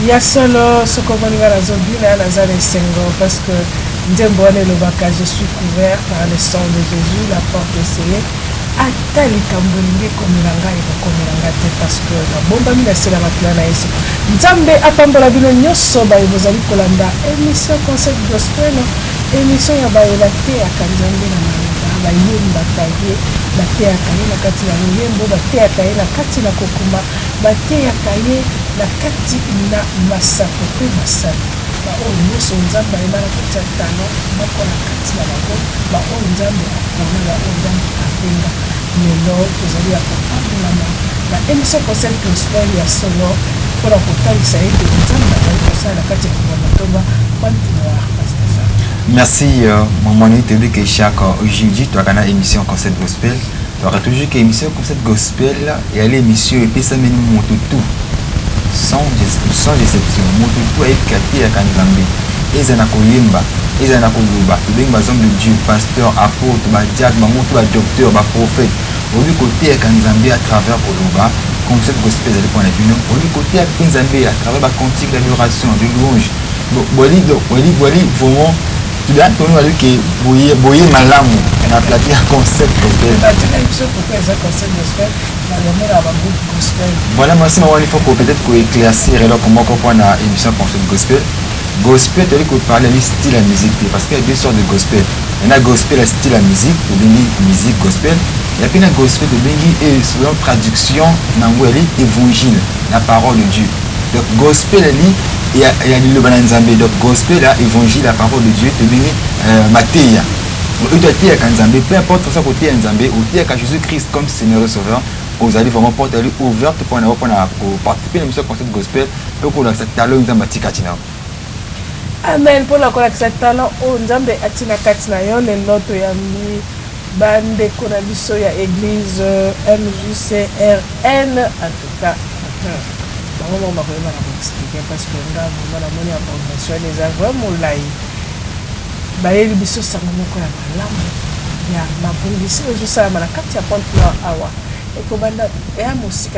y a solo ce qu'on va dire à Zombie, là, parce que je suis couvert par le sang de Jésus, la porte est scellée. Ata likambolinge komelanga ekokomelanga te parce que la bomba mina sela makila na Yesu. Nzambe apambola bino nyonso ba bozali kolanda émission concept gospel, émission ya bayela te ya Nzambe na manga bayemba taye bate ya kaye na kati na loyembo bate ya kaye na kati na kokuma bate ya kaye na kati na masapo pe masapo ba o nyonso Nzambe ayeba na kati ya tano moko na kati na bango ba o Nzambe akona ba o Nzambe apenga lelo tozali ya kopambolama na émission concept gospel ya solo mpona kotalisa ete Nzambe azali kosala na kati ya kongamatomba kwantinoir. Merci, mon tenu que chaque jeudi, tu as une émission concept gospel. Tu auras toujours une émission concept gospel et l'émission et puis ça mène mon tout sans déception. Mon tout est capté à Kanzambi. Et ça n'a qu'au yemba, et ça n'a qu'au luba. Tu es un homme de Dieu, pasteur, apôtre, diacre, docteur, prophète. Au lieu côté à Kanzambi à travers Koluba, concept gospel à l'époque de au lieu côté à Kanzambi à travers la cantique d'adoration, de louange. Voilà, vraiment. Tu dois entendre que boyer malamu na platé un concept gospel. Voilà, moi aussi il faut peut-être éclaircir alors comment comprendre une émission concept gospel. Gospel, tu veux parler de style à musique parce qu'il y a deux sortes de gospel. Il y a un gospel à style à musique, musique gospel. Et puis il y a un gospel de bengi et selon traduction dans l'évangile, la parole de Dieu. Donc gospel il y a le Bananzambe, donc gospel, évangile, la parole de Dieu, te bénit Matéia. Peu importe ce côté Nzambe, ou Jésus-Christ comme Seigneur et Sauveur, vous allez vraiment porter ouverte pour participer à l'émission concept gospel, pour qu'on ait ce talent Nzambe Katina. Amen. Pour la collection talent, Nzambe Atina Katina, yon le loto yami, bande konabiso ya église MJCRN, en tout cas. Vraiment, je vais vous expliquer parce que nous avons la formation des vraiment là. Il y a des choses qui sont il y a ma police, je sais que la 4 pointe awa. Et comme il y a aussi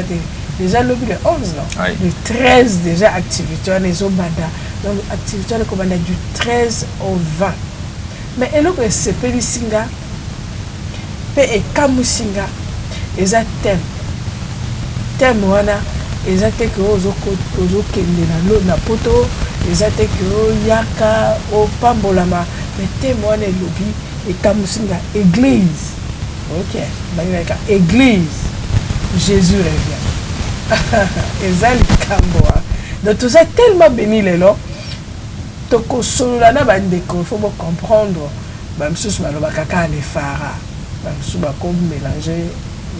déjà le 11 non, le 13 déjà activité les obada. Donc activité comme du 13 au 20. Mais et là que c'est Pelisinga, et Kamusinga, et ça thème wana. Ezate que ozo kende na lo na poto ezate que yaka o pambolama mais témoin lobi et kamusinga église. OK, banaka église Jésus revient. Ezali kamboa. Donc tout ça tellement béni lelo toko solola na bandeko faut comprendre même sous maloba kaka les fara même sous ba comme mélanger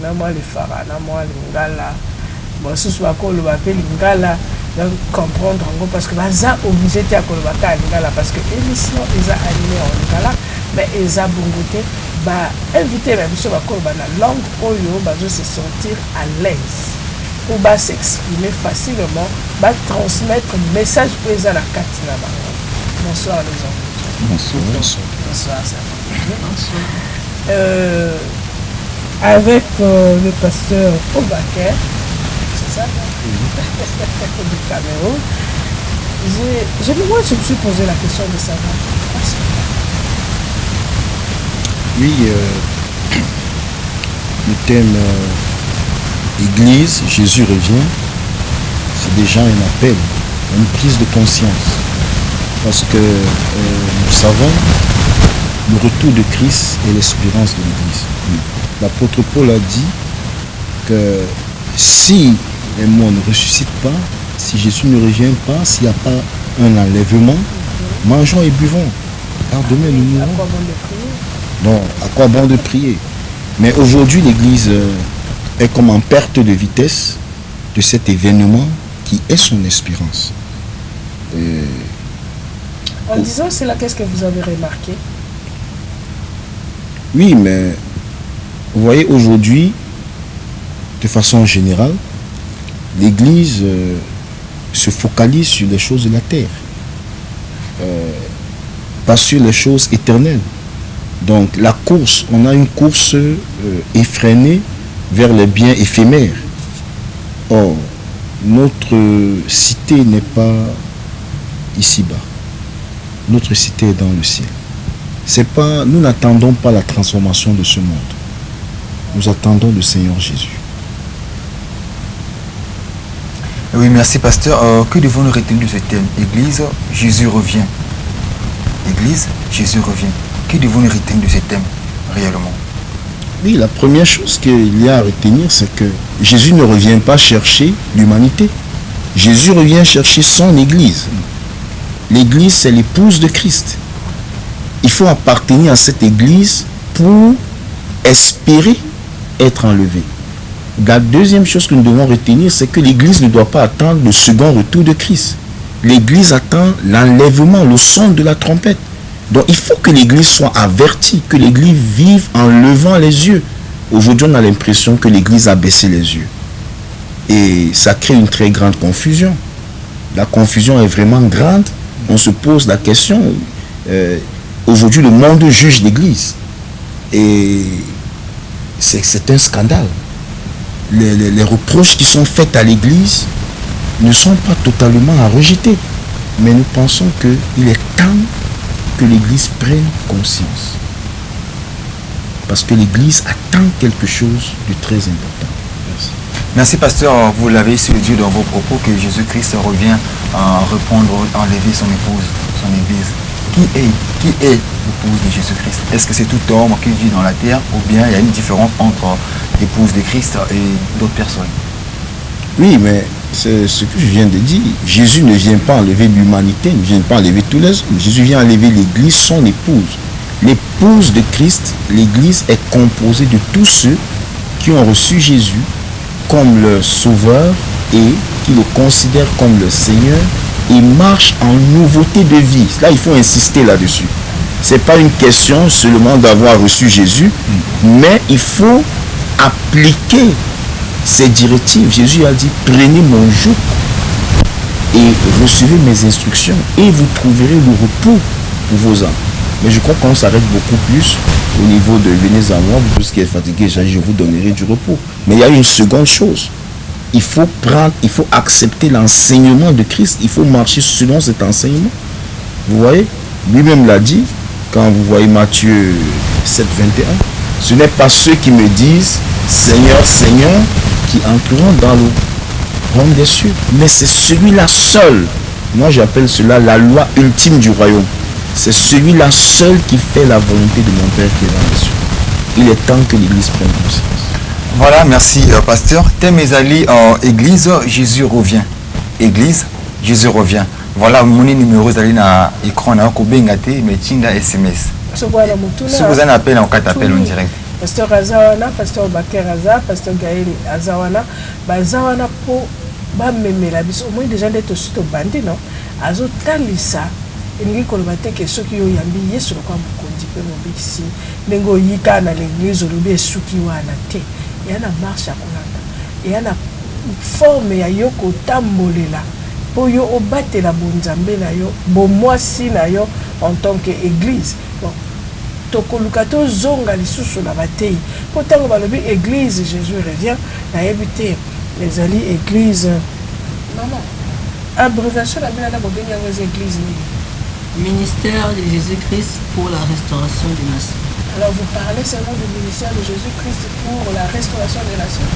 na moi les fara na moi les ngala. Bon, ce soit quoi le appel Lingala, donc comprendre en gros parce que ça obligé de à Lingala parce que l'émission est animée en Lingala, mais ils ont bongoté, bah inviter même sur la langue oyo, bah se sentir à l'aise, ou bah s'exprimer facilement, bah transmettre un message présent à la Katina. Bonsoir les gens. Bonsoir. Bonsoir. Bonsoir. Avec le pasteur Obaker. Ça, du Cameroun. Moi, je me suis posé la question de savoir. Oui, le thème Église, Jésus revient, c'est déjà un appel, une prise de conscience. Parce que nous savons le retour de Christ et l'espérance de l'Église. L'apôtre Paul a dit que si les morts ne ressuscitent pas, si Jésus ne revient pas, s'il n'y a pas un enlèvement, mangeons et buvons. Car demain nous mourrons. Non, à quoi bon de prier? Mais aujourd'hui, l'Église est comme en perte de vitesse de cet événement qui est son espérance. En disant cela, qu'est-ce que vous avez remarqué? Oui, mais vous voyez aujourd'hui, de façon générale, l'Église se focalise sur les choses de la terre, pas sur les choses éternelles. Donc la course, on a une course effrénée vers les biens éphémères. Or, notre cité n'est pas ici-bas. Notre cité est dans le ciel. C'est pas, nous n'attendons pas la transformation de ce monde. Nous attendons le Seigneur Jésus. Oui, merci pasteur. Que devons-nous retenir de ce thème? Église, Jésus revient. Église, Jésus revient. Que devons-nous retenir de ce thème réellement? Oui, la première chose qu'il y a à retenir, c'est que Jésus ne revient pas chercher l'humanité. Jésus revient chercher son Église. L'Église, c'est l'épouse de Christ. Il faut appartenir à cette Église pour espérer être enlevé. La deuxième chose que nous devons retenir, c'est que l'Église ne doit pas attendre le second retour de Christ. L'Église attend l'enlèvement, le son de la trompette. Donc il faut que l'Église soit avertie, que l'Église vive en levant les yeux. Aujourd'hui, on a l'impression que l'Église a baissé les yeux. Et ça crée une très grande confusion. La confusion est vraiment grande. On se pose la question, aujourd'hui le monde juge l'Église. Et c'est un scandale. Les reproches qui sont faits à l'Église ne sont pas totalement à rejeter. Mais nous pensons qu'il est temps que l'Église prenne conscience. Parce que l'Église attend quelque chose de très important. Merci. Merci pasteur, vous l'avez souligné dans vos propos que Jésus-Christ revient à répondre, enlever son épouse, son Église. Qui est l'épouse de Jésus-Christ? Est-ce que c'est tout homme qui vit dans la terre ou bien il y a une différence entre l'épouse de Christ et d'autres personnes? Oui, mais c'est ce que je viens de dire. Jésus ne vient pas enlever l'humanité, ne vient pas enlever tous les hommes. Jésus vient enlever l'Église, son épouse. L'épouse de Christ, l'Église est composée de tous ceux qui ont reçu Jésus comme leur sauveur et qui le considèrent comme le Seigneur et marchent en nouveauté de vie. Là, il faut insister là-dessus. Ce n'est pas une question seulement d'avoir reçu Jésus, mais il faut appliquer ces directives. Jésus a dit, prenez mon joug et recevez mes instructions et vous trouverez le repos pour vos âmes. Mais je crois qu'on s'arrête beaucoup plus au niveau de venez à moi, vous tous qui êtes fatigués, je vous donnerai du repos. Mais il y a une seconde chose. Il faut accepter l'enseignement de Christ. Il faut marcher selon cet enseignement. Vous voyez, lui-même l'a dit, quand vous voyez Matthieu 7, 21, ce n'est pas ceux qui me disent Seigneur, Seigneur, qui entreront dans le royaume des cieux. Mais c'est celui-là seul. Moi, j'appelle cela la loi ultime du royaume. C'est celui-là seul qui fait la volonté de mon Père qui est dans les cieux. Il est temps que l'Église prenne conscience. Voilà, merci pasteur. Thème ezali en Église, Jésus revient. Église, Jésus revient. Voilà, mon numéro ezali na écran na ko bengate mais tinda SMS. Si vous avez un appel, on t'appelle en direct. Pasteur Azawana, Pasteur Baker Aza, Pasteur Gaël Azawana, Bazawana po ba memela biso au moins déjà d'être surtout bandé non. Azo talisa elingi koloba te ke soki yo yambi yesu lokwa mokonzi pe mobikisi ndenge oyika na l'église olobi esuki wana te eya na marche ya kolanda eya na forme ya yo kotambolela mpo yo obatela bonzambe na yo bomwasi na yo en tant que église. Bon, tokoluka tozonga lisusu na batei mpo ntango balobi église Jésus revient nayebi te ezali église non abréviation na bino na bobengi yango eza église nini? Ministère de Jésus-Christ pour la restauration des nations. Alors vous parlez seulement du ministère de Jésus-Christ pour la restauration des nations?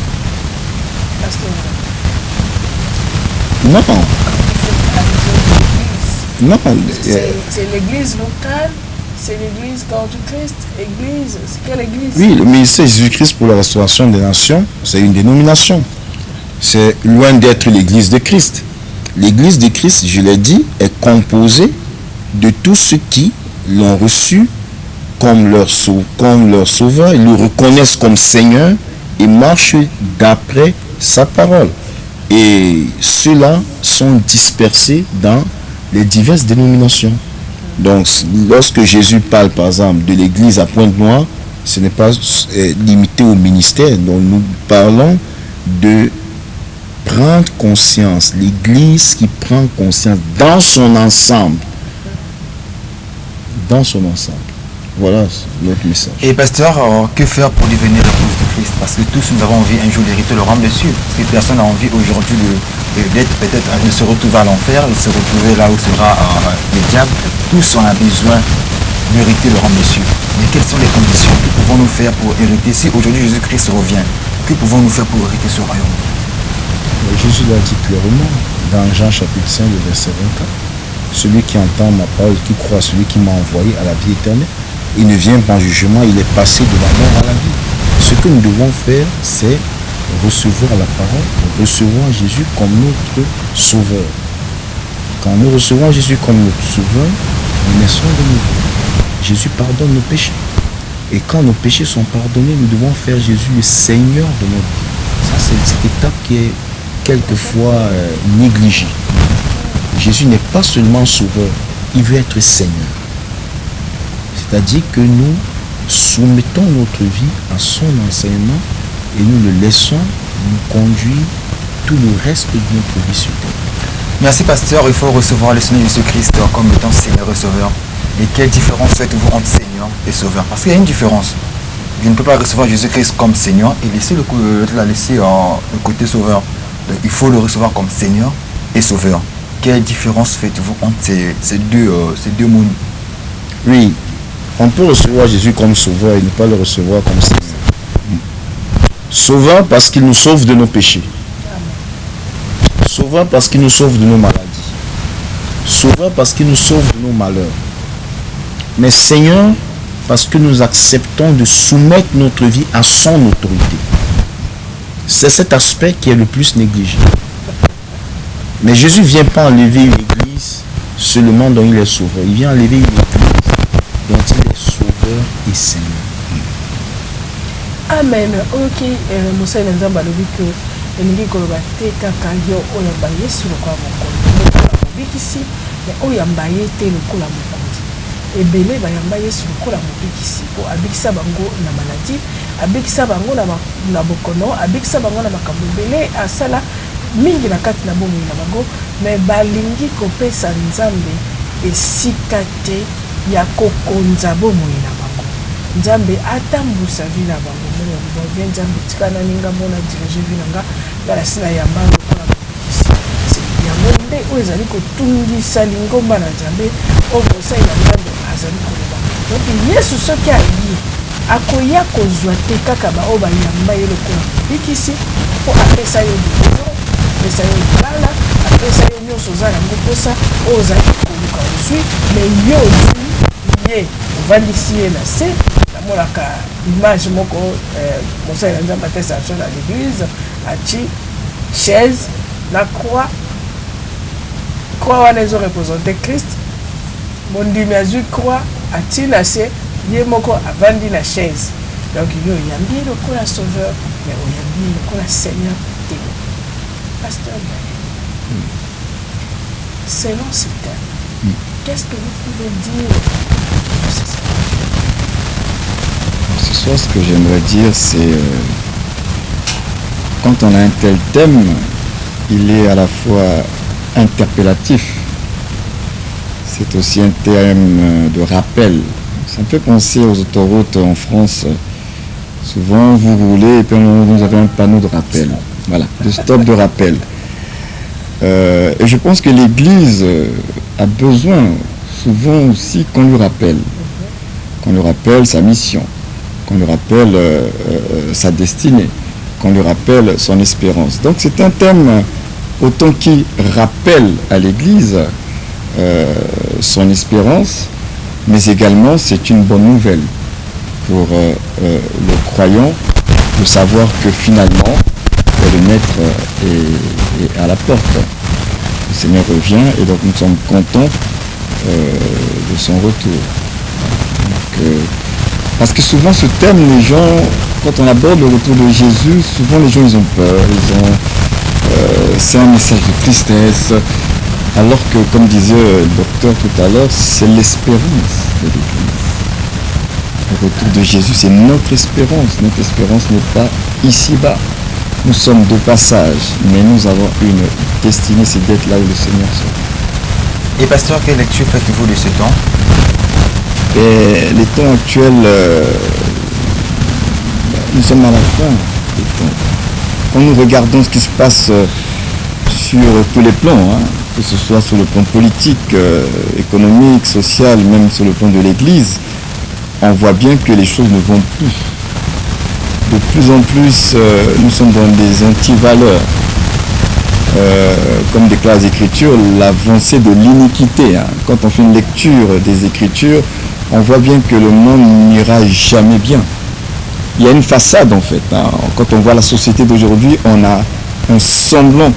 Pasteur. Non. Non. C'est l'église locale, c'est l'église corps du Christ, église, c'est quelle église? Oui, le ministère de Jésus-Christ pour la restauration des nations, c'est une dénomination. C'est loin d'être l'église de Christ. L'église de Christ, je l'ai dit, est composée de tous ceux qui l'ont reçu comme leur sauveur, ils le reconnaissent comme Seigneur et marchent d'après sa parole. Et ceux-là sont dispersés dans les diverses dénominations. Donc, lorsque Jésus parle, par exemple, de l'église à Pointe-Noire, ce n'est pas limité au ministère. Donc, nous parlons de prendre conscience, l'église qui prend conscience dans son ensemble. Dans son ensemble. Voilà notre message. Et pasteur, que faire pour devenir l'épouse de Christ? Parce que tous nous avons envie un jour d'hériter le royaume de Dieu. Parce que personne n'a envie aujourd'hui d'être peut-être de se retrouver à l'enfer, de se retrouver là où sera le diable. Tous on a besoin d'hériter le royaume de Dieu. Mais quelles sont les conditions? Que pouvons-nous faire pour hériter? Si aujourd'hui Jésus-Christ revient, que pouvons-nous faire pour hériter ce royaume? Jésus l'a dit clairement dans Jean chapitre 5, le verset 24. Celui qui entend ma parole, qui croit à celui qui m'a envoyé à la vie éternelle, il ne vient pas en jugement, il est passé de la mort à la vie. Ce que nous devons faire, c'est recevoir la parole, recevoir Jésus comme notre sauveur. Quand nous recevons Jésus comme notre sauveur, nous naissons de nouveau. Jésus pardonne nos péchés. Et quand nos péchés sont pardonnés, nous devons faire Jésus le Seigneur de notre vie. Ça, c'est cette étape qui est quelquefois négligée. Jésus n'est pas seulement sauveur, il veut être Seigneur. C'est-à-dire que nous soumettons notre vie à son enseignement et nous le laissons nous conduire tout le reste de notre vie sur terre. Merci pasteur, il faut recevoir le Seigneur Jésus-Christ comme étant Seigneur et Sauveur. Et quelle différence faites-vous entre Seigneur et Sauveur? Parce qu'il y a une différence. Je ne peux pas recevoir Jésus-Christ comme Seigneur et laisser le côté Sauveur. Donc, il faut le recevoir comme Seigneur et Sauveur. Quelle différence faites-vous entre ces deux mondes? Oui, on peut recevoir Jésus comme sauveur et ne pas le recevoir comme Seigneur. Sauveur parce qu'il nous sauve de nos péchés. Sauveur parce qu'il nous sauve de nos maladies. Sauveur parce qu'il nous sauve de nos malheurs. Mais Seigneur parce que nous acceptons de soumettre notre vie à son autorité. C'est cet aspect qui est le plus négligé. Mais Jésus ne vient pas enlever une église seulement dont il est sauveur. Il vient enlever une église dont il est sauveur et Seigneur. Amen. Ok, Moussa Nzamba alobi que elingi koloba te kaka yo oyo ba Yesu lokola mokonzi lokola mobikisi mais oyo yamba ye te lokola mokonzi ebele bayamba Yesu lokola mobikisi po abikisa bango na maladie, abikisa bango na bokono, abikisa bango na makambo ebele asala mingi na kati na bomoi na bango, mais balingi kopesa Nzambe esika te ya kokonza bomoi na bango. Nzambe atambusa vi na bango mona bavien Nzambe tikana ninga mona dirige vi nanga ngala sina yamba lokola mobikisi. Yango nde oyo ezali kotungisa lingomba na Nzambe oyo kosai na Nzambe azali koloba. Donc Yesu soki ayi akoya kozwa te kaka baoyo bayamba ye lokola mobikisi po apesa yo biloko, apesa yo libala, apesa yo nyonso oza yango mposa oyo ozali koluka ozwi, mais yo ozwi ye ovandisi ye na se. Namonaka image moko mosali na Nzambe atesa biso na l'église ati chaise la croix wana ezo représente Christ, mondimi azwi croix ati na se ye moko avandi na chaise. Donc yo oyambi ye lokola sauveur mais oyambi ye lokola Seigneur te. Pasteur selon ce thème, qu'est-ce que vous pouvez dire sur ça? Ce soir, ce que j'aimerais dire, c'est quand on a un tel thème, il est à la fois interpellatif, c'est aussi un thème de rappel. Ça me fait penser aux autoroutes en France. Souvent, vous roulez et puis vous avez un panneau de rappel. Voilà, de stop de rappel. Et je pense que l'Église a besoin souvent aussi qu'on lui rappelle sa mission, qu'on lui rappelle sa destinée, qu'on lui rappelle son espérance. Donc c'est un thème autant qui rappelle à l'Église son espérance, mais également c'est une bonne nouvelle pour le croyant de savoir que finalement le Maître est à la porte. Le Seigneur revient et donc nous sommes contents de son retour. Donc, parce que souvent ce thème, les gens, quand on aborde le retour de Jésus, souvent les gens ils ont peur, c'est un message de tristesse, alors que comme disait le docteur tout à l'heure, c'est l'espérance de l'Église. Le retour de Jésus, c'est notre espérance. Notre espérance n'est pas ici-bas. Nous sommes de passage, mais nous avons une destinée, c'est d'être là où le Seigneur sera. Et pasteur, quelle lecture faites-vous de ce temps? Et les temps actuels, nous sommes à la fin des temps. Quand nous regardons ce qui se passe sur tous les plans, que ce soit sur le plan politique, économique, social, même sur le plan de l'Église, on voit bien que les choses ne vont plus. De plus en plus, nous sommes dans des antivaleurs. Comme déclare les Écritures, l'avancée de l'iniquité. Quand on fait une lecture des Écritures, on voit bien que le monde n'ira jamais bien. Il y a une façade en fait. Quand on voit la société d'aujourd'hui, on a un semblant.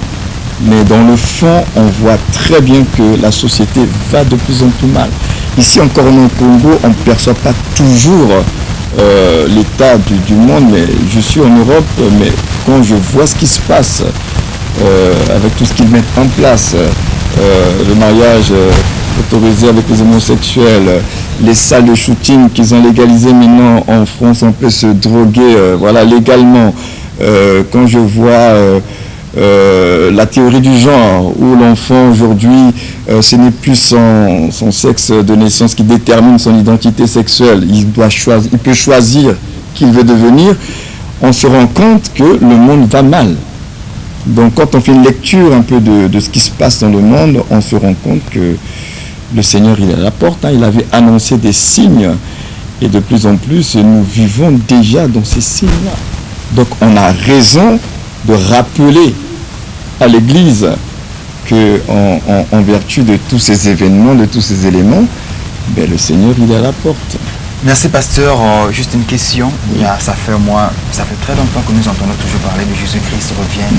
Mais dans le fond, on voit très bien que la société va de plus en plus mal. Ici encore au Congo, on ne perçoit pas toujours l'état du monde, mais je suis en Europe, mais quand je vois ce qui se passe avec tout ce qu'ils mettent en place, le mariage autorisé avec les homosexuels, les salles de shooting qu'ils ont légalisées maintenant en France, on peut se droguer légalement. Quand je vois la théorie du genre, où l'enfant aujourd'hui, ce n'est plus son sexe de naissance qui détermine son identité sexuelle, il peut choisir qui il veut devenir, on se rend compte que le monde va mal. Donc quand on fait une lecture un peu de ce qui se passe dans le monde, on se rend compte que le Seigneur il est à la porte, il avait annoncé des signes, et de plus en plus nous vivons déjà dans ces signes-là. Donc on a raison de rappeler à l'Église qu'en vertu de tous ces événements, de tous ces éléments, le Seigneur il est à la porte. Merci pasteur. Juste une question. Ça fait très longtemps que nous entendons toujours parler de Jésus-Christ revient.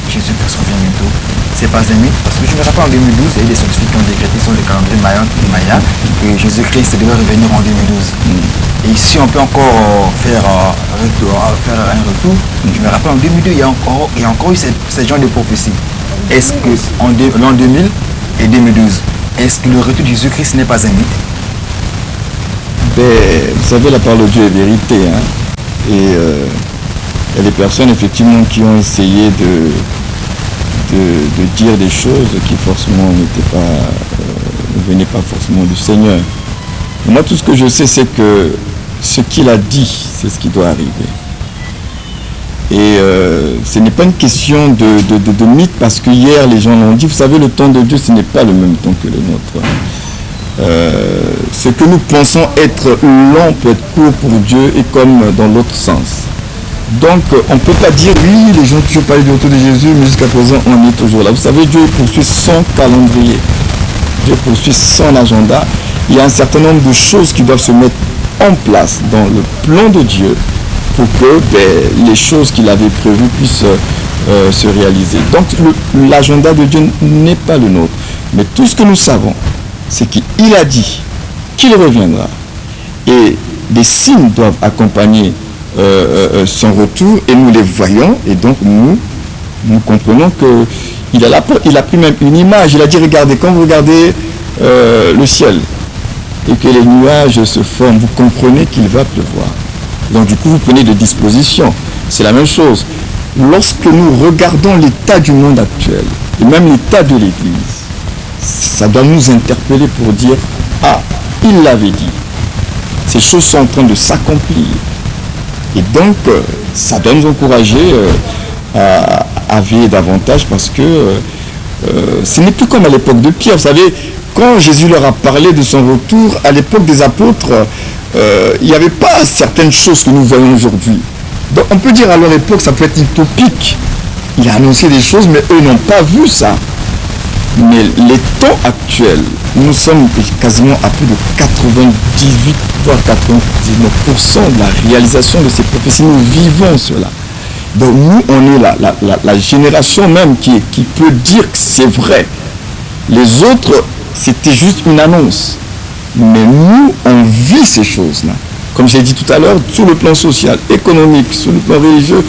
Jésus-Christ revient bientôt. C'est pas un mythe, parce que je me rappelle en 2012, il y a des scientifiques qui ont décrété sur le calendrier Maya que Jésus-Christ devait revenir en 2012. Et ici, on peut encore faire un retour. Je me rappelle en 2002, il y a encore eu ce genre de prophétie. Est-ce que l'an 2000 et 2012, est-ce que le retour de Jésus-Christ n'est pas un mythe? Vous savez, la parole de Dieu est vérité. Et il y a des personnes effectivement qui ont essayé de dire des choses qui forcément ne venaient pas forcément du Seigneur. Moi, tout ce que je sais, c'est que ce qu'il a dit, c'est ce qui doit arriver. Et ce n'est pas une question de mythe, parce que hier, les gens l'ont dit, vous savez, le temps de Dieu, ce n'est pas le même temps que le nôtre. Ce que nous pensons être long peut être court pour Dieu, et comme dans l'autre sens. Donc on ne peut pas dire oui, les gens ont toujours parlé du retour de Jésus, mais jusqu'à présent on est toujours là. Vous savez, Dieu poursuit son calendrier, Dieu poursuit son agenda. Il y a un certain nombre de choses qui doivent se mettre en place dans le plan de Dieu pour que les choses qu'il avait prévues puissent se réaliser. Donc l'agenda de Dieu n'est pas le nôtre, mais tout ce que nous savons, c'est qu'il a dit qu'il reviendra, et des signes doivent accompagner son retour, et nous les voyons, et donc nous comprenons qu'il a pris même une image. Il a dit, regardez, quand vous regardez le ciel et que les nuages se forment, vous comprenez qu'il va pleuvoir. Donc du coup vous prenez des dispositions. C'est la même chose lorsque nous regardons l'état du monde actuel et même l'état de l'Église. Ça doit nous interpeller pour dire, il l'avait dit, ces choses sont en train de s'accomplir. Et donc, ça doit nous encourager à veiller davantage, parce que ce n'est plus comme à l'époque de Pierre. Vous savez, quand Jésus leur a parlé de son retour, à l'époque des apôtres, il n'y avait pas certaines choses que nous voyons aujourd'hui. Donc, on peut dire à leur époque, ça peut être utopique. Il a annoncé des choses, mais eux n'ont pas vu ça. Mais les temps actuels, nous sommes quasiment à plus de 98 voire 99% de la réalisation de ces prophéties. Nous vivons cela. Donc nous, on est la génération même qui peut dire que c'est vrai. Les autres, c'était juste une annonce. Mais nous, on vit ces choses-là. Comme j'ai dit tout à l'heure, sur le plan social, économique, sur le plan religieux,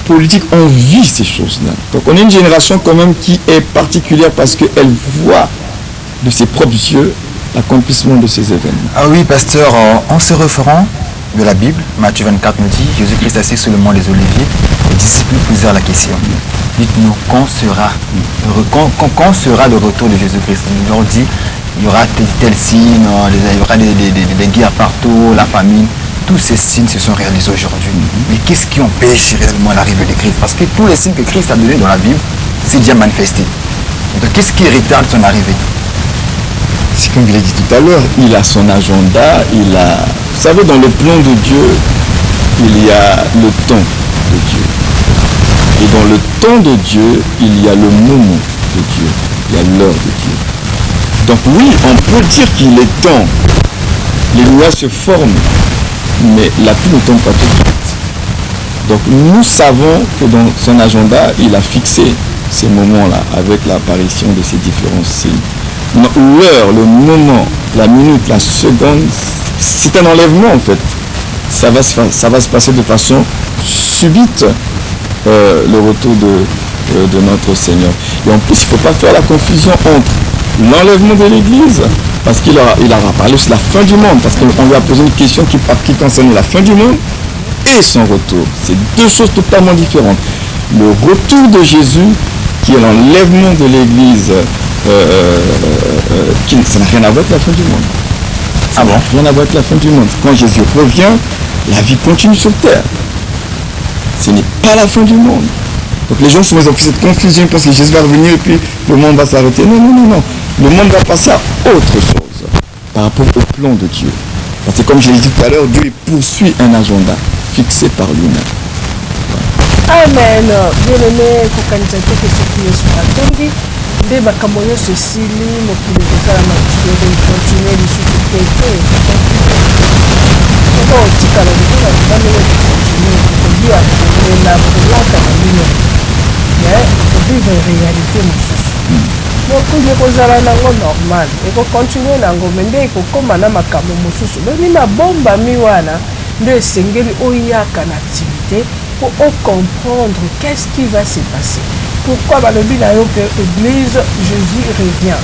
politique, on vit ces choses-là. Donc on est une génération quand même qui est particulière, parce qu'elle voit de ses propres yeux l'accomplissement de ces événements. Ah oui, pasteur, en se référant de la Bible, Matthieu 24 nous dit, Jésus-Christ assis sur le mont des Oliviers, les disciples posèrent la question. Dites-nous, quand sera le retour de Jésus-Christ? Il leur dit, il y aura tel signe, il y aura des guerres partout, la famine. Tous ces signes se sont réalisés aujourd'hui. Mais qu'est-ce qui empêche réellement l'arrivée de Christ? Parce que tous les signes que Christ a donnés dans la Bible, c'est déjà manifesté. Donc qu'est-ce qui retarde son arrivée? C'est comme je l'ai dit tout à l'heure, il a son agenda, il a... Vous savez, dans le plan de Dieu, il y a le temps de Dieu. Et dans le temps de Dieu, il y a le moment de Dieu. Il y a l'heure de Dieu. Donc oui, on peut dire qu'il est temps. Les lois se forment, mais la pluie ne tombe pas tout de suite. Donc nous savons que dans son agenda, il a fixé ces moments-là avec l'apparition de ces différents signes. L'heure, le moment, la minute, la seconde, c'est un enlèvement en fait. Ça va se passer de façon subite, le retour de notre Seigneur. Et en plus, il ne faut pas faire la confusion entre l'enlèvement de l'Église, parce qu'il aura parlé de la fin du monde, parce qu'on lui a posé une question qui concerne la fin du monde et son retour. C'est deux choses totalement différentes. Le retour de Jésus, qui est l'enlèvement de l'Église, ça n'a rien à voir avec la fin du monde. Ça n'a rien à voir avec la fin du monde. Quand Jésus revient, la vie continue sur terre. Ce n'est pas la fin du monde. Donc les gens se mettent dans cette confusion parce que Jésus va revenir et puis le monde va s'arrêter. Non, non, non, non. Le monde va passer à autre chose par rapport au plan de Dieu. Parce que comme je l'ai dit tout à l'heure, Dieu poursuit un agenda fixé par lui-même. Amen. Bien-aimé, kokanisa te ke soki Yesu atongi nde makambo nyonso esili mokili kozala makisoko continue lisusu te oko otikala kokona bandenge kocontinue kolia kolela kolata na bino mais kovivre réalité mosusu mokili ekozala nango normal ekocontinue nango me nde ekokóma na makambo mosusu boni mabombami wana nde esengeli oyaka na activité pour comprendre qu'est-ce qui va se passer. Pourquoi balobi na yo que l'église Jésus revient.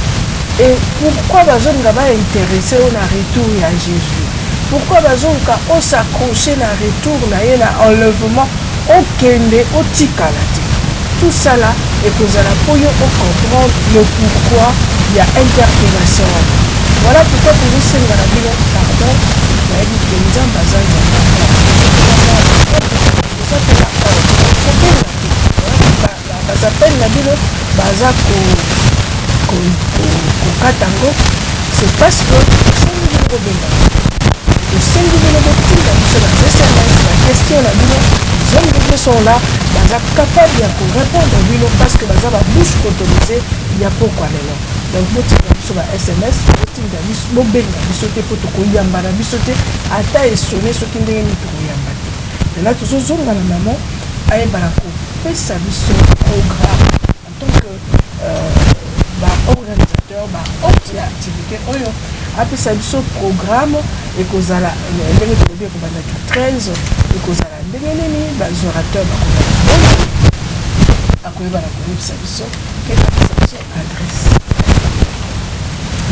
Et pourquoi bazonga ba intéressé au na retour à Jésus. Pourquoi bazonga on s'accrocher na retour na ye na enlèvement au kende au tikalate. Tout ça là et kozala pour yo comprendre le pourquoi il y a interpellation. Voilà pourquoi nous sommes dans la Bible pardon. Na dit que nous avons besoin bazapeli na bino baza kokata yango c'est parce que osengi bino kobenga osengi bino kotinda biso na SMS na question na bino zongi sont là baza capable ya korépondre bino parce que baza babouche autorisée ya pokwa lelo donc botinda biso ba SMS botinda biso bobenga biso te po tokoyamba na biso te ata esone soki ndenge nini tokoyamba te là tozozonga na maman ayebana kopesa biso programme en tant que organisateur hôte ya activité oyo apesa biso programme ekozala ndenge tolobi ekobanda du 13 ekozala ndenge nini baorateur bakozala akoyebana koyebisa biso apesa biso adresse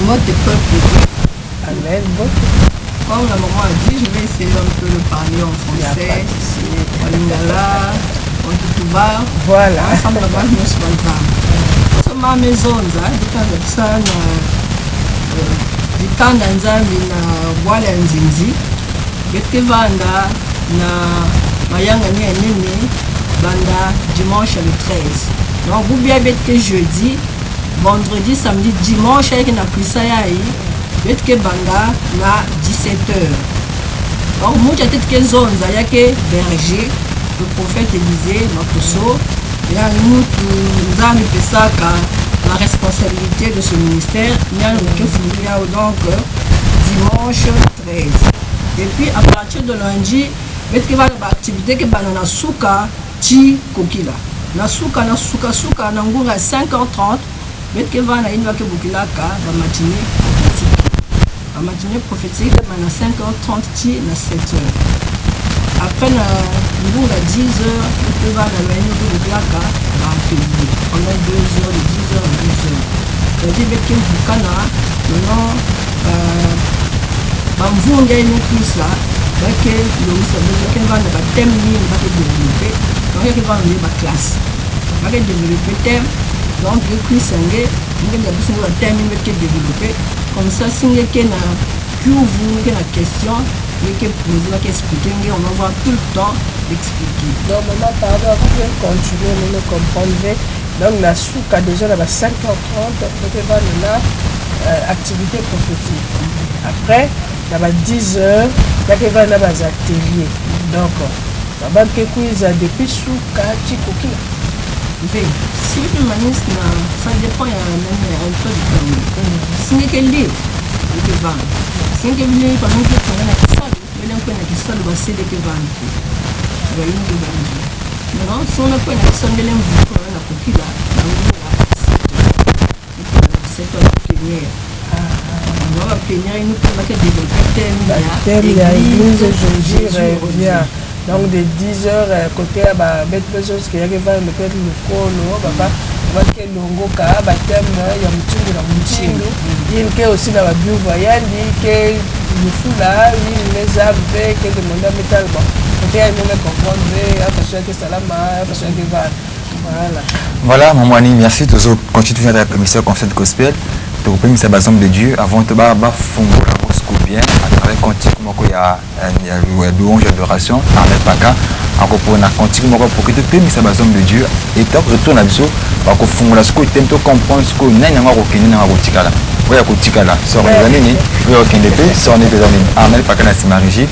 mode de peuple. amen Comme la maman a dit, je vais essayer un peu de parler en français, en lingala, en tutuba. Voilà. Ensemble avec nous sur le So ma maison, du temps d'Anzambi na Wala Nzinzi, Bete Vanda na Mayanga Nini, Banda dimanche le 13. Donc vous bien bête jeudi, vendredi, samedi, dimanche avec na Kusayaï. Betke banda na 17h. Donc moi j'ai tête que zone ya que berger le prophète Élisée Makoso et nous avons ça la responsabilité de ce ministère donc dimanche 13. Et puis à partir de lundi betke va activité que banana souka ti kokila. Na souka na ngunga 5h30 betke va na inwa ke bokila ka ba matinée. La matinée prophétique, à 5h30 à 7h. Après, on a 10h, on peut voir la réunion de Blaka à l'atelier. On a 2h, de 10h à 12h. C'est-à-dire que vous canard, maintenant, vous avez une crise là, que le ministère va thème on va développer, donc il va avoir classe. On va développer thème, donc le crise sanguin, on va développer thème, on va développer. comme ça si ngeke na cuve ngeke na question ngeke poser ngeke expliquer ngeke on va avoir tout le temps d'expliquer. Donc maman pardon avant de continuer nous comprendre donc la souka déjà là 5h30 donc il va là activité prophétique. Après là 10h là il va là bas atelier. Donc maman que quiz depuis souka chikoki. Si le manis ça dépend il y a un peu de temps. Si ngeke lire ngeke vendre. Si ngeke lire par exemple pour na kisalo mais on connaît kisalo va c'est que vendre. Va y vendre. Non, si on a pas une sonde de l'envoi pour la coquille là, c'est une plénière. On va plénière nous pour que développer thème il y a église Jésus revient. Donc de 10h côté à mettre les choses qui arrivent le peut-être le colo papa va que longo ka ba thème ya mutingu na mutingu il que aussi na ba bio voyandi que le fou là il les avait que demander métal bon côté à nous comprendre attention que salama attention que va voilà maman Annie merci toujours continuer à la commission Concept Gospel tu peux mettre sa de Dieu avant de ba fongola bien à travers cantique il y a louange adoration Armel Paka encore pour un cantique pour que tu peux mettre sa de Dieu et tu retournes à biso pour que fongola ce que tu aimes comprendre ce que nani nga kokeni na kotikala oya kotikala sort les années ni oya kokende pe sort les années Armel Paka na Simarigi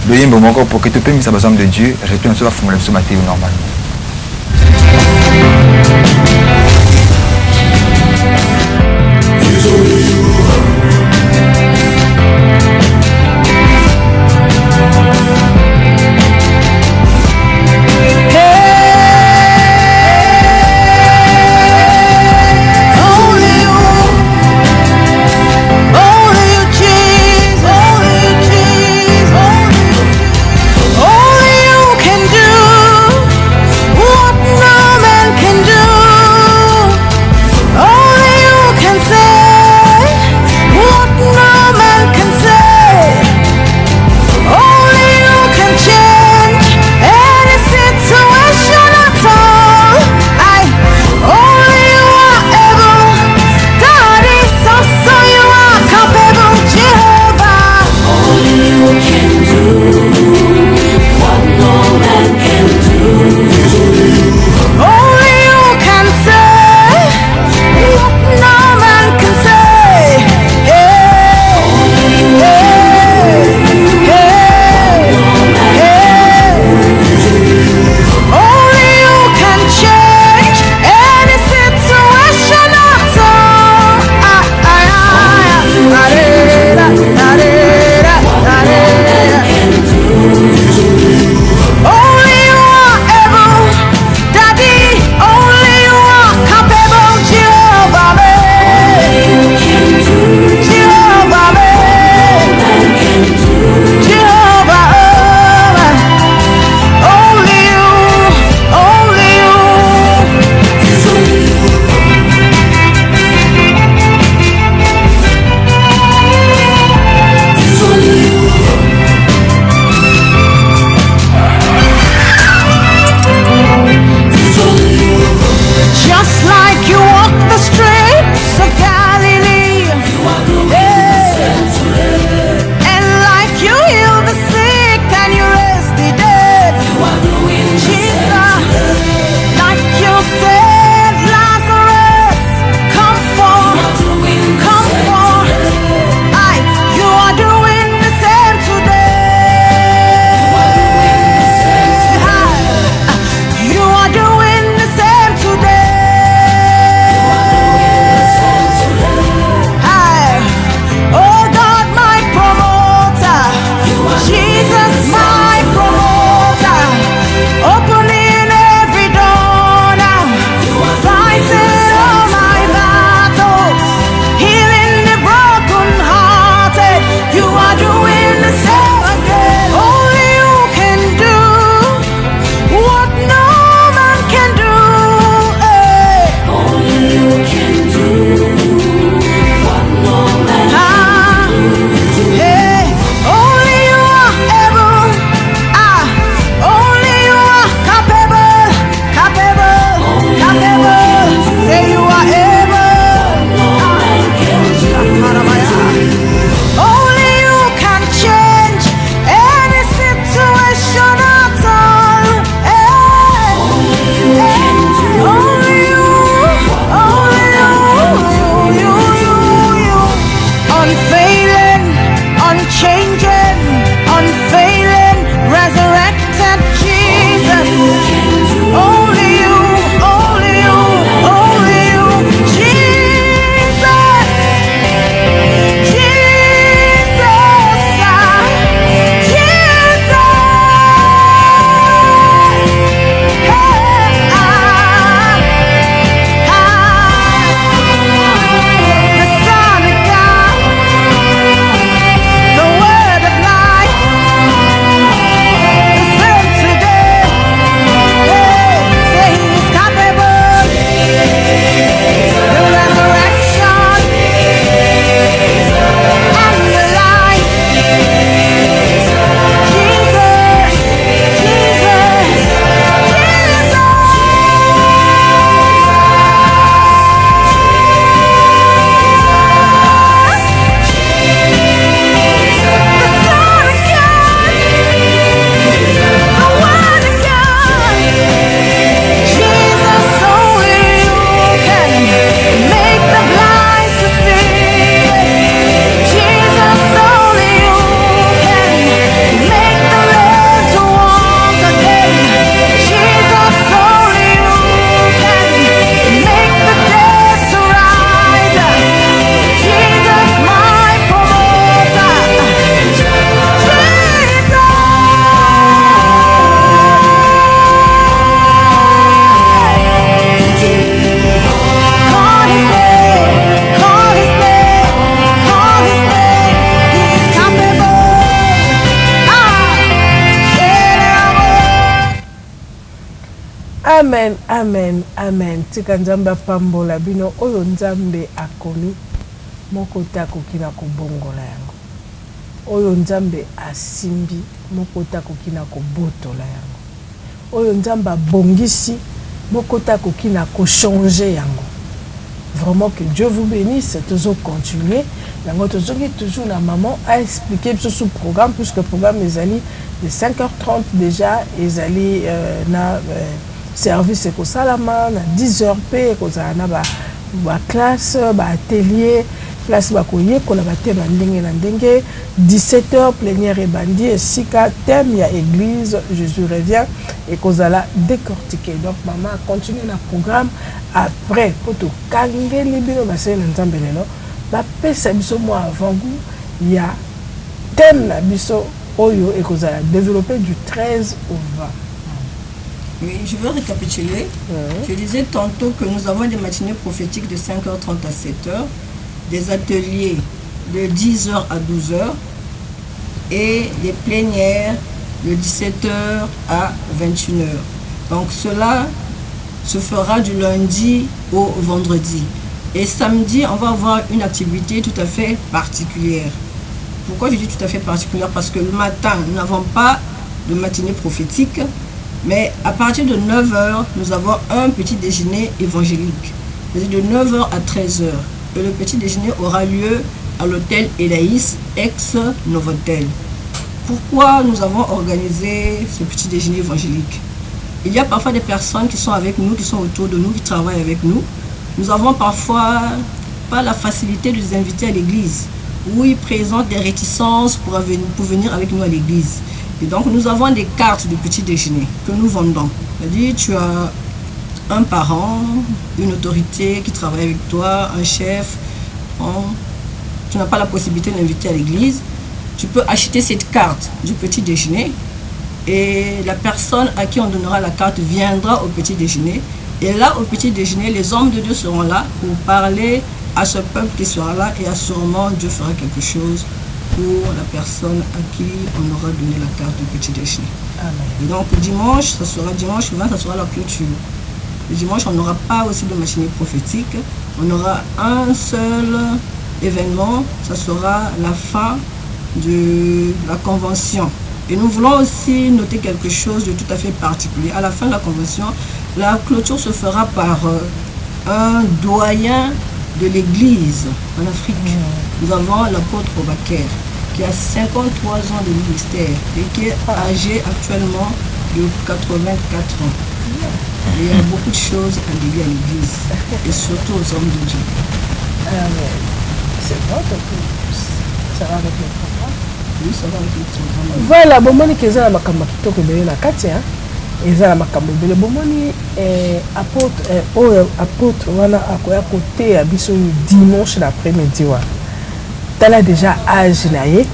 le yimbo moko pour que tu peux mettre sa de Dieu retourne sur la fongola biso matin normalement. Only you can do what no man can Amen, amen, amen. Tika nzambe pambola bino oyo nzambe akomi moko tako kina kobongola yango. Oyo nzambe asimbi moko tako kina kobotola yango. Oyo nzambe bongisi moko tako kina ko changer yango. Vraiment que Dieu vous bénisse, toujours continuer. Yango toujours la maman a expliqué sur ce programme puisque le programme est allé de 5h30 déjà et na service ko salama na 10h p ko za na ba classe ba atelier classe ba ko ye ko la ba thème ndenge na ndenge 17h plénière et bandi et sika thème ya église Jésus revient et ko za la décortiquer. Donc maman continue le programme après pour tout kangé libino ba se na nzambe lelo ba pesa biso moi avant goût il y a thème na biso oyo et ko za la développer du 13 au 20. Oui, je veux récapituler. Je disais tantôt que nous avons des matinées prophétiques de 5h30 à 7h, des ateliers de 10h à 12h et des plénières de 17h à 21h. Donc cela se fera du lundi au vendredi. Et samedi, on va avoir une activité tout à fait particulière. Pourquoi je dis tout à fait particulière? Parce que le matin, nous n'avons pas de matinée prophétique. Mais à partir de 9h, nous avons un petit déjeuner évangélique. C'est de 9h à 13h. Et le petit déjeuner aura lieu à l'hôtel Elaïs, ex-Novotel. Pourquoi nous avons organisé ce petit déjeuner évangélique? Il y a parfois des personnes qui sont avec nous, qui sont autour de nous, qui travaillent avec nous. Nous avons parfois pas la facilité de les inviter à l'église, où ils présentent des réticences pour venir avec nous à l'église. Et donc nous avons des cartes de petit déjeuner que nous vendons. C'est-à-dire tu as un parent, une autorité qui travaille avec toi, un chef, tu n'as pas la possibilité de l'inviter à l'église, tu peux acheter cette carte du petit déjeuner et la personne à qui on donnera la carte viendra au petit déjeuner. Et là, au petit déjeuner, les hommes de Dieu seront là pour parler à ce peuple qui sera là et assurément Dieu fera quelque chose pour la personne à qui on aura donné la carte du petit déjeuner. Et donc dimanche, ça sera dimanche 20, ça sera la clôture. Le dimanche, on n'aura pas aussi de matinée prophétique. On aura un seul événement, ça sera la fin de la convention. Et nous voulons aussi noter quelque chose de tout à fait particulier. À la fin de la convention, la clôture se fera par un doyen de l'église en Afrique. Nous avons l'apôtre Obaker qui a 53 ans de ministère et qui est âgé actuellement de 84 ans. Et il y a beaucoup de choses à léguer à l'église et surtout aux hommes de Dieu. C'est bon, ça va avec le programme. Oui, ça va avec le programme. Voilà, bomoni que ça makamba kitoko bele na kati hein. Eza na makambo bele bomoni apôtre wana akoya côté ya biso dimanche l'après-midi wa. Tala déjà âge na ye.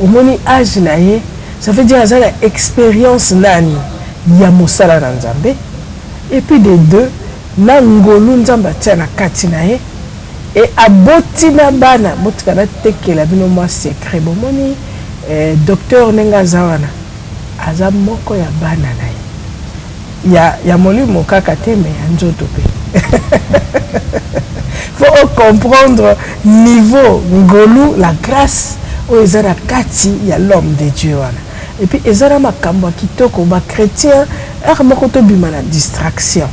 Omoni âge na ye, ça veut dire azala expérience nani ya mosala na Nzambe. Et puis de deux, na ngolu Nzamba tia na kati na ye. Et aboti na bana botika na tekela bino mwa secret bomoni docteur Nenga Zawana aza moko ya bana na ye ya molimo kaka te me ya nzoto pe. Faut comprendre niveau ngolu la grâce o ezara kati ya l'homme de Dieu wana. Et puis ezara makambo kitoko ba chrétien moko to bima na distraction.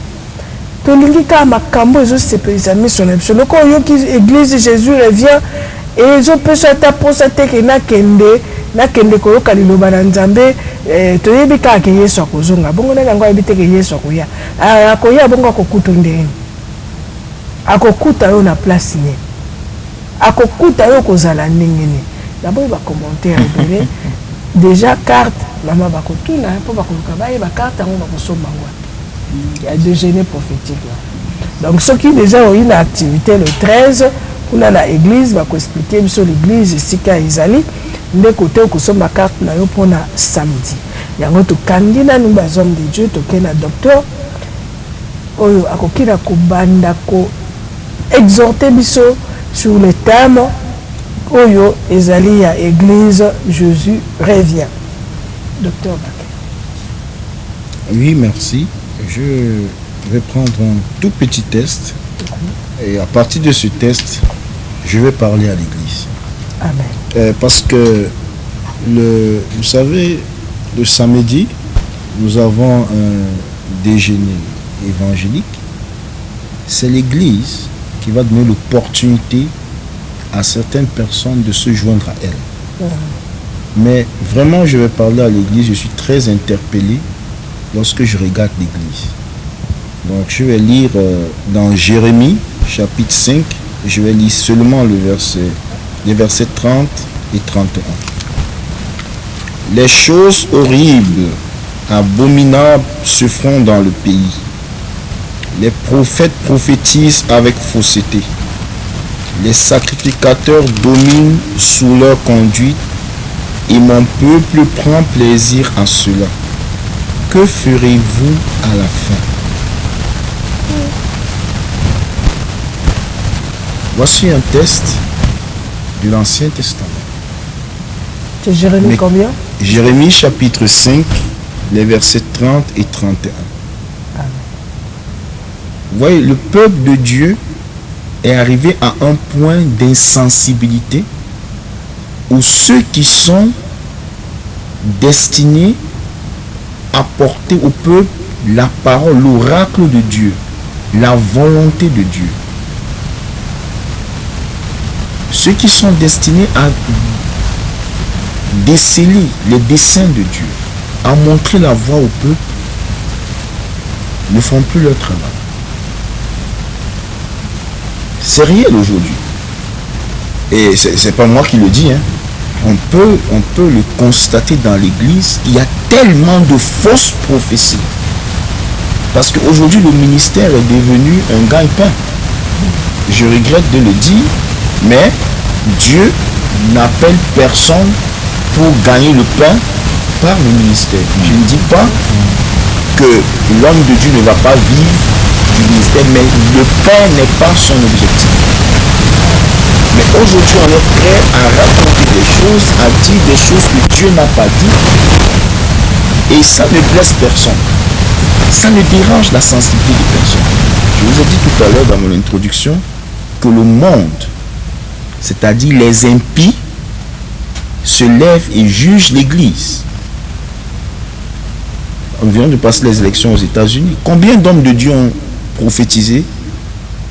Tolingi ka makambo ezo sepelisa miso na biso loko yoki église Jésus revient et ezo peso ata posa teke na kende koyoka liloba na Nzambe toyebi ka ke Yesu akozonga bongo na yango ayebi teke Yesu akoya akoya bongo akokuta ndeni akokuta yo na place ne akokuta yo kozala ndenge ne d'abord ba commentaire ebele déjà carte mama bakotuna po bakoluka bayeba carte yango bakosomba ngwa. Il y a déjeuner prophétique là. Donc ceux qui déjà ont une activité le 13, on a l'église, va expliquer sur l'église ici qu'à Isali, de côté où sommes ma carte na yo pour na samedi. Il y a notre candidat nous bas hommes de Dieu, toqué na docteur. Oyo akokira ko banda ko exhorter biso sur le thème Oyo Isali à église Jésus revient. Docteur Baké. Oui, merci. Je vais prendre un tout petit test et à partir de ce test, je vais parler à l'église. Amen. Parce que, vous savez, le samedi, nous avons un déjeuner évangélique. C'est l'église qui va donner l'opportunité à certaines personnes de se joindre à elle. Mais vraiment, je vais parler à l'église, je suis très interpellé lorsque je regarde l'église. Donc, je vais lire dans Jérémie, chapitre 5, je vais lire seulement les versets 30 et 31. Les choses horribles, abominables se font dans le pays. Les prophètes prophétisent avec fausseté. Les sacrificateurs dominent sous leur conduite et mon peuple prend plaisir à cela. Que ferez-vous à la fin? Voici un test de l'Ancien Testament. C'est Jérémie combien? Jérémie chapitre 5, les versets 30 et 31. Vous voyez, le peuple de Dieu est arrivé à un point d'insensibilité où ceux qui sont destinés à porter au peuple la parole, l'oracle de Dieu, la volonté de Dieu. Ceux qui sont destinés à déceler les desseins de Dieu, à montrer la voie au peuple, ne font plus leur travail. C'est réel aujourd'hui. Et c'est pas moi qui le dis. Hein. On peut le constater dans l'église. Il y a tellement de fausses prophéties. Parce qu'aujourd'hui, le ministère est devenu un gagne-pain. Je regrette de le dire, mais Dieu n'appelle personne pour gagner le pain par le ministère. Je ne dis pas que l'homme de Dieu ne va pas vivre du ministère, mais le pain n'est pas son objectif. Mais aujourd'hui, on est prêt à raconter des choses, à dire des choses que Dieu n'a pas dit, et ça ne blesse personne. Ça ne dérange la sensibilité de personne. Je vous ai dit tout à l'heure dans mon introduction que le monde, c'est-à-dire les impies, se lèvent et jugent l'Église. On vient de passer les élections aux États-Unis. Combien d'hommes de Dieu ont prophétisé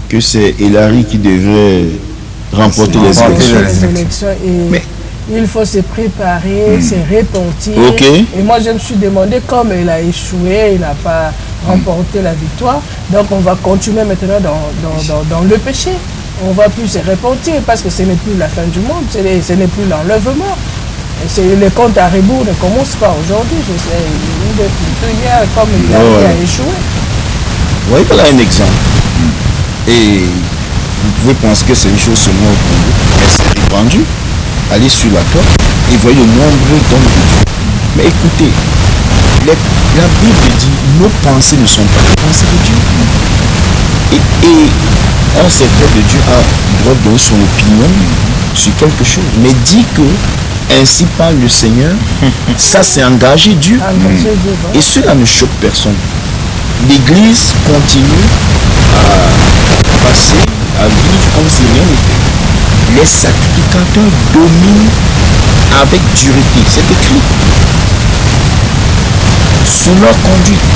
que c'est Hillary qui devrait remporter les élections? Mais il faut se préparer, se repentir. Okay. Et moi, je me suis demandé, comme il a échoué, il n'a pas remporté la victoire, donc on va continuer maintenant dans le péché. On ne va plus se repentir parce que ce n'est plus la fin du monde, ce n'est plus l'enlèvement. Le compte à rebours ne commence pas aujourd'hui. Hier, comme il a échoué. Vous voyez, voilà un exemple. Et vous pouvez penser que c'est une chose seulement au Congo, mais c'est répandu. Allez sur la carte et voyez le nombre d'hommes de Dieu. Mais écoutez, la Bible dit nos pensées ne sont pas les pensées de Dieu. Et un secret de Dieu a le droit de donner son opinion sur quelque chose, mais dit que ainsi parle le Seigneur, ça c'est engager Dieu. Et cela ne choque personne. L'Église continue à passer, à vivre comme si rien n'était. Les sacrificateurs dominent avec dureté. C'est écrit. Sous leur conduite.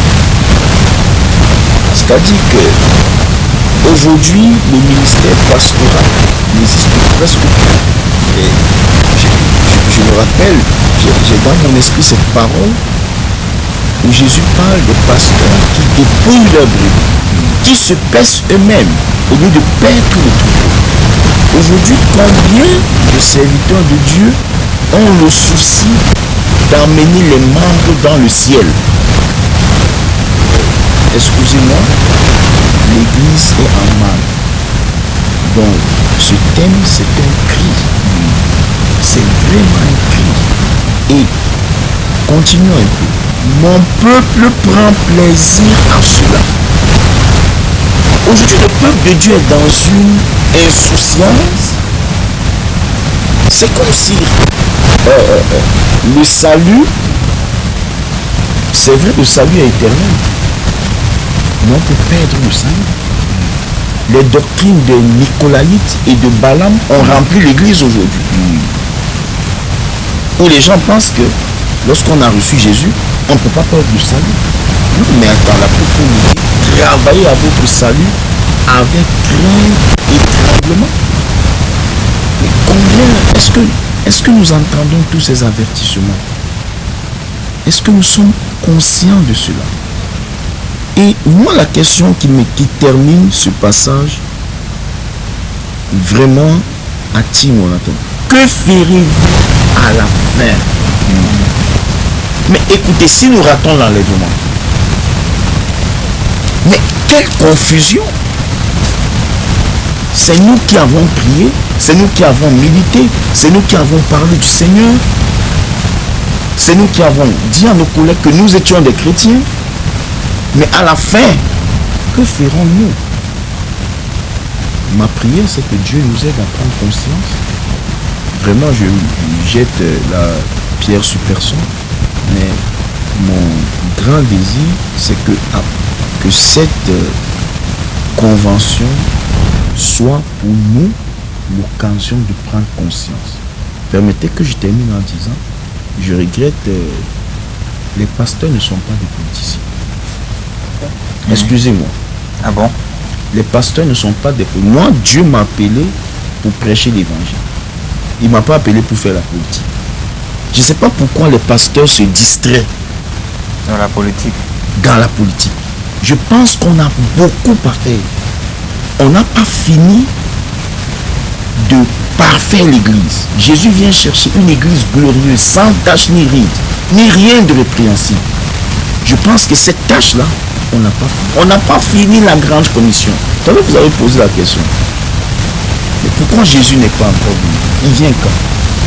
C'est-à-dire que aujourd'hui, le ministère pastoral n'existe presque plus. Et je me rappelle, j'ai dans mon esprit cette parole où Jésus parle des pasteurs qui dépouillent leur brebis, qui se paissent eux-mêmes au lieu de paître le troupeau. Aujourd'hui, combien de serviteurs de Dieu ont le souci d'emmener les membres dans le ciel? Excusez-moi, l'Église est en mal. Donc, ce thème, c'est un cri. C'est vraiment un cri. Et, continuons un peu. Mon peuple prend plaisir à cela. Aujourd'hui, le peuple de Dieu est dans une insouciance. C'est comme si le salut, c'est vrai, le salut est éternel. non pour perdre le salut. Les doctrines de Nicolaïtes et de Balaam ont rempli l'église aujourd'hui. Où les gens pensent que lorsqu'on a reçu Jésus, on ne peut pas perdre le salut. Non, mais attends, la nous dit, travaillez à votre salut avec crainte et tremblement. Mais combien est-ce que nous entendons tous ces avertissements? Est-ce que nous sommes conscients de cela? Et moi, la question qui termine ce passage vraiment attire mon attention. Que ferez-vous à la fin? Mais écoutez, si nous ratons l'enlèvement, mais quelle confusion! C'est nous qui avons prié, c'est nous qui avons milité, c'est nous qui avons parlé du Seigneur, c'est nous qui avons dit à nos collègues que nous étions des chrétiens. Mais à la fin, que ferons-nous? Ma prière, c'est que Dieu nous aide à prendre conscience. Vraiment, je jette la pierre sur personne. Mais mon grand désir, c'est que cette convention soit pour nous l'occasion de prendre conscience. Permettez que je termine en disant, je regrette, les pasteurs ne sont pas des politiciens. Excusez-moi. Ah bon? Les pasteurs ne sont pas des politiciens. Moi, Dieu m'a appelé pour prêcher l'évangile. Il ne m'a pas appelé pour faire la politique. Je ne sais pas pourquoi les pasteurs se distraient Dans la politique. dans la politique. Je pense qu'on a beaucoup à faire. On n'a pas fini de parfaire l'église. Jésus vient chercher une église glorieuse, sans tache ni ride, ni rien de répréhensible. Je pense que cette tâche-là, on n'a pas fini la grande commission. Vous savez, vous avez posé la question. Mais pourquoi Jésus n'est pas encore venu? Il vient quand?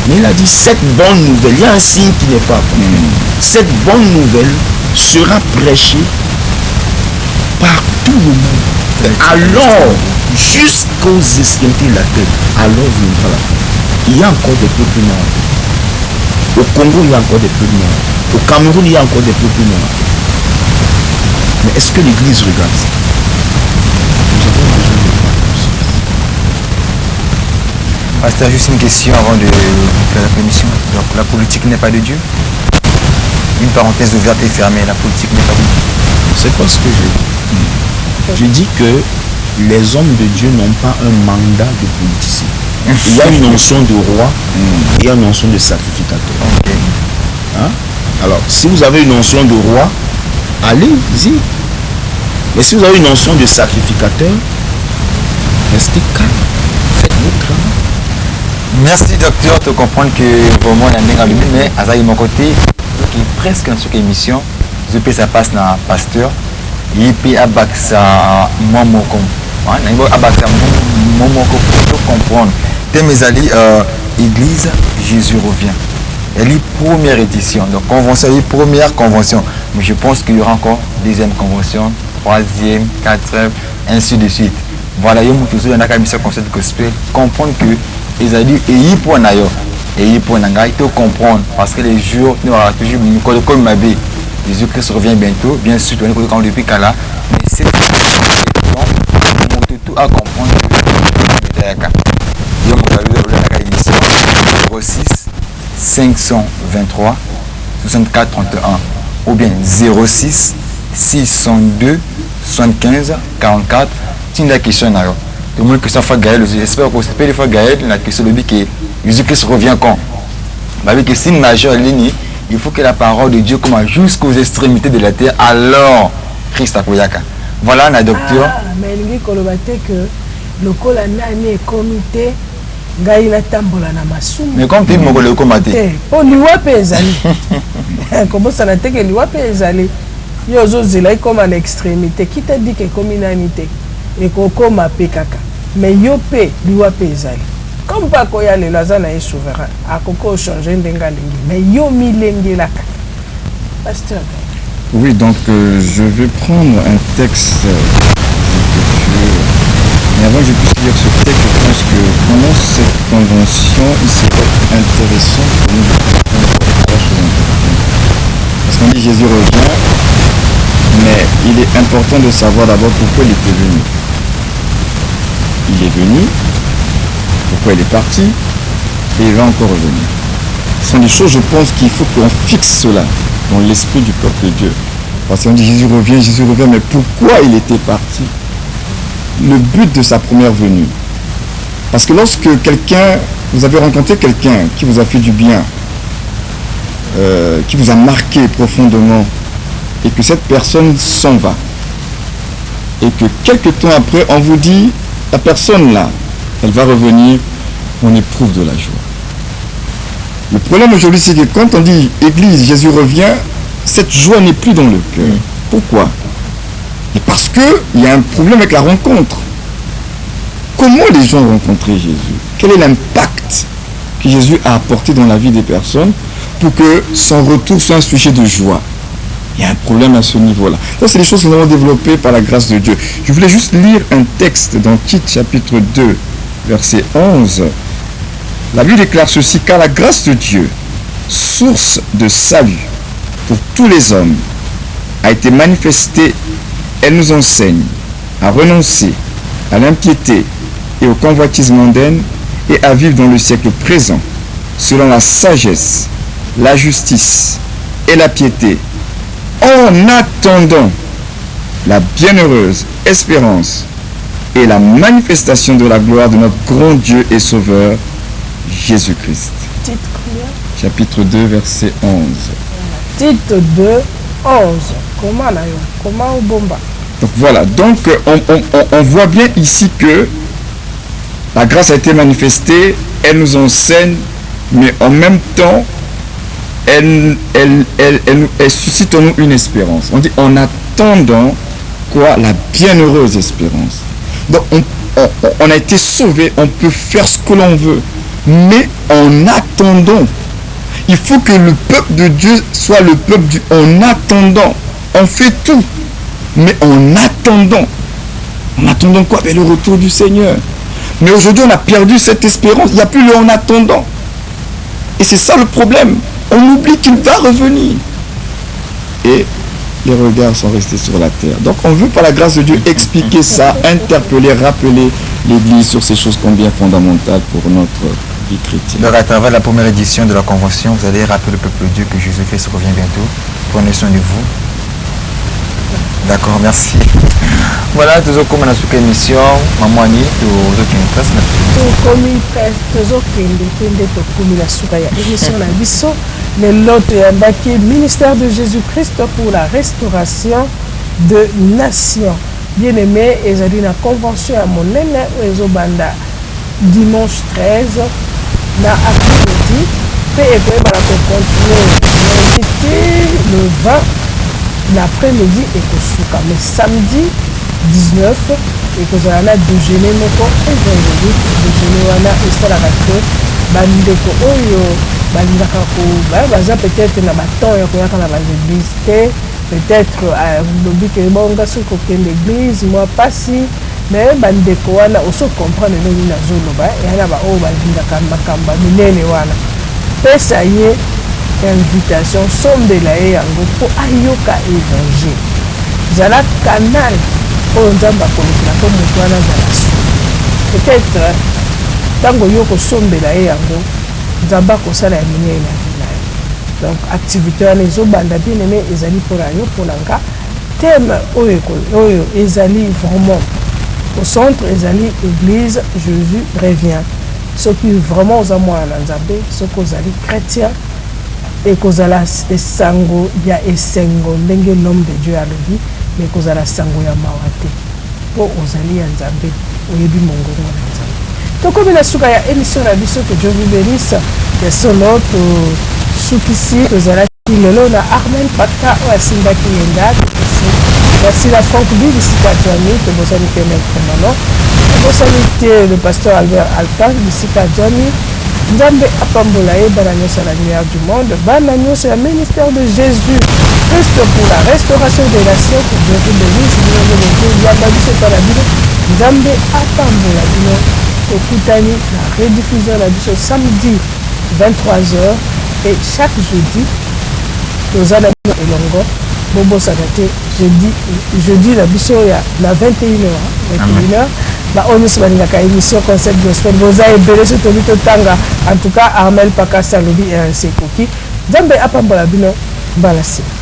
Mais il a dit, cette bonne nouvelle, il y a un signe qui n'est pas encore. Cette bonne nouvelle sera prêchée par tout le monde. Alors, jusqu'aux extrémités de la terre, alors viendra la fin. Il y a encore des peuples noirs. Au Congo, il y a encore des peuples noirs. Au Cameroun, il y a encore des peuples noirs. Mais est-ce que l'Église regarde ça? Nous avons besoin de prendre conscience. Pasteur, juste une question avant de faire la commission. Donc, la politique n'est pas de Dieu? Une parenthèse ouverte et fermée, la politique n'est pas de Dieu. C'est pas ce que je dis. Je dis que les hommes de Dieu n'ont pas un mandat de politicien. Il y a une notion de roi et une notion de sacrificateur. Ok. Hein? Alors, si vous avez une notion de roi, allez-y. Mais si vous avez une notion de sacrificateur, restez calme. Faites votre travail. Merci docteur de comprendre que vraiment il y a un dégât de mais à ça de mon côté, qui est presque en cette émission, je peux ça passe dans pasteur, il peut abaxa momoko, il peut abaxa momoko pour comprendre. Mes amis, Église, Jésus revient. Elle est première édition, donc convention, elle est première convention. Mais je pense qu'il y aura encore deuxième convention, troisième, quatrième, ainsi de suite. Voilà, il y a toujours dans la mission concept gospel, comprendre que les alliés et pour nayo et pour nanga, il faut comprendre parce que les jours nous aura toujours comme ma vie. Jésus-Christ revient bientôt, bien sûr, on est quand depuis Kala, mais c'est tout à comprendre que il y a une émission 06 523 64 31 ou bien 06 602 75 44. C'est une question là. Tout le monde que ça fait Gaël, j'espère que c'est pas les fois Gaël, la question de que Jésus-Christ revient quand. Avec que c'est une majeure ligne, il faut que la parole de Dieu commence jusqu'aux extrémités de la terre, alors Christ a koyaka. Voilà la docteur. Mais il dit que le col a nani comité. Ngai na tambola na masumu. Mais comme tu es mon collègue commaté. Oh liwa pe ezali. Comment ça n'a été que liwa pe ezali. Yo zo zela comme en extrémité. Qui t'a dit que communauté et comme pe kaka. Mais yo pe liwa pe ezali. Comme pas koya le lazana est souverain. A koko changer ndenga lingi. Mais yo milenge la. Pasteur. Oui, donc je vais prendre un texte mais avant que je puisse lire ce texte, je pense que pendant cette convention, il serait intéressant pour nous de comprendre trois choses importantes. Parce qu'on dit Jésus revient, Mais il est important de savoir d'abord pourquoi il était venu. Il est venu, pourquoi il est parti, et il va encore revenir. Ce sont des choses, je pense, qu'il faut qu'on fixe cela dans l'esprit du peuple de Dieu. Parce qu'on dit Jésus revient, mais pourquoi il était parti? Le but de sa première venue. Parce que lorsque vous avez rencontré quelqu'un qui vous a fait du bien, qui vous a marqué profondément, et que cette personne s'en va, et que quelques temps après, on vous dit, la personne là, elle va revenir, on éprouve de la joie. Le problème aujourd'hui, c'est que quand on dit Église, Jésus revient, cette joie n'est plus dans le cœur. Pourquoi? Et parce qu'il y a un problème avec la rencontre. Comment les gens ont rencontré Jésus? Quel est l'impact que Jésus a apporté dans la vie des personnes pour que son retour soit un sujet de joie? Il y a un problème à ce niveau-là. Ça, c'est des choses que nous avons développées par la grâce de Dieu. Je voulais juste lire un texte dans Tite chapitre 2, verset 11. La Bible déclare ceci: car la grâce de Dieu, source de salut pour tous les hommes, a été manifestée. Elle nous enseigne à renoncer à l'impiété et au convoitisme mondaine et à vivre dans le siècle présent selon la sagesse, la justice et la piété, en attendant la bienheureuse espérance et la manifestation de la gloire de notre grand Dieu et Sauveur, Jésus-Christ. Titre combien? Chapitre 2, verset 11. Titre 2, 11. Comment là? Comment au bomba? Donc voilà, donc on voit bien ici que la grâce a été manifestée, elle nous enseigne, mais en même temps, elle suscite en nous une espérance. On dit en attendant quoi? La bienheureuse espérance. Donc on a été sauvé, on peut faire ce que l'on veut, mais en attendant, il faut que le peuple de Dieu soit le peuple du en attendant. On fait tout, mais en attendant. En attendant quoi? Le retour du Seigneur. Mais aujourd'hui, on a perdu cette espérance. Il n'y a plus le en attendant. Et c'est ça le problème. On oublie qu'il va revenir. Et les regards sont restés sur la terre. Donc on veut, par la grâce de Dieu, expliquer ça, interpeller, rappeler l'Église sur ces choses combien fondamentales pour notre vie chrétienne. Donc à travers la première édition de la Convention, vous allez rappeler le peuple de Dieu que Jésus-Christ revient bientôt. Prenez soin de vous. D'accord, merci. Voilà, toujours comme dans cette émission, maman Annie, toujours une presse. Comme presse, toujours comme la soukaya émission la biso, le lot et ministère de Jésus-Christ pour la restauration de nations. Bien aimé, et j'ai une convention à mon nene, banda dimanche 13, na après-midi, et puis on va continuer le 20. L'après-midi et que mais samedi 19 et que ça a déjeuner moko évangélique déjeuner wana esalaka te bandeko oyo balingaka baza peut-être na baton ya koyaka na baéglise te peut-être lobi ke bonga soki kokende église moi pasi mais bandeko wana oso comprendre ndenge nazoloba eyana baoyo balingaka makambo minene wana pesa ye invitation sombela ye yango mpo ayoka évangile zala canal oyo nzambe akolekela mpo moto wana azala su peut-être ntango yo kosombela ye yango nzambe akosala ya minene na vi na yo donc activité wana ezobanda bien aimé ezali mpona yo mpona nga thème oyo ezali vraiment au centre ezali église Jésus revient soki vraiment oza mwana na nzambe soki ozali chrétien et kozala esango ya esengo ndenge l'homme de Dieu alobi mais kozala sango ya mawa te po ozali ya nzambe oyebi mongongo na nzambe tokomi na suka ya émission na biso que Dieu vous bénisse ya solo tosukisi tozalaki lelo na Armen Paka oyo asimbaki ye ndako merci la Franck B bisika Johnny tobosani te maître Manon tobosani te le pasteur Albert Alta bisika Johnny Nzambe apambola ye bana nyonso na lumière du monde, bana nyonso ya ministère de Jésus Christ pour la restauration des nations, que Dieu vous bénisse, yamba biso etala bino, Nzambe apambola bino, tokutani na rediffusion na biso samedi 23h et chaque jeudi toza na bino elongo bobo sanate jeudi la biso ya na 21h ba onis balingaka émission concept gospel boza ebele so tobi totanga en tout cas Armel Pakasa lobi RNC Koki Nzambe apambola bino mbala sima.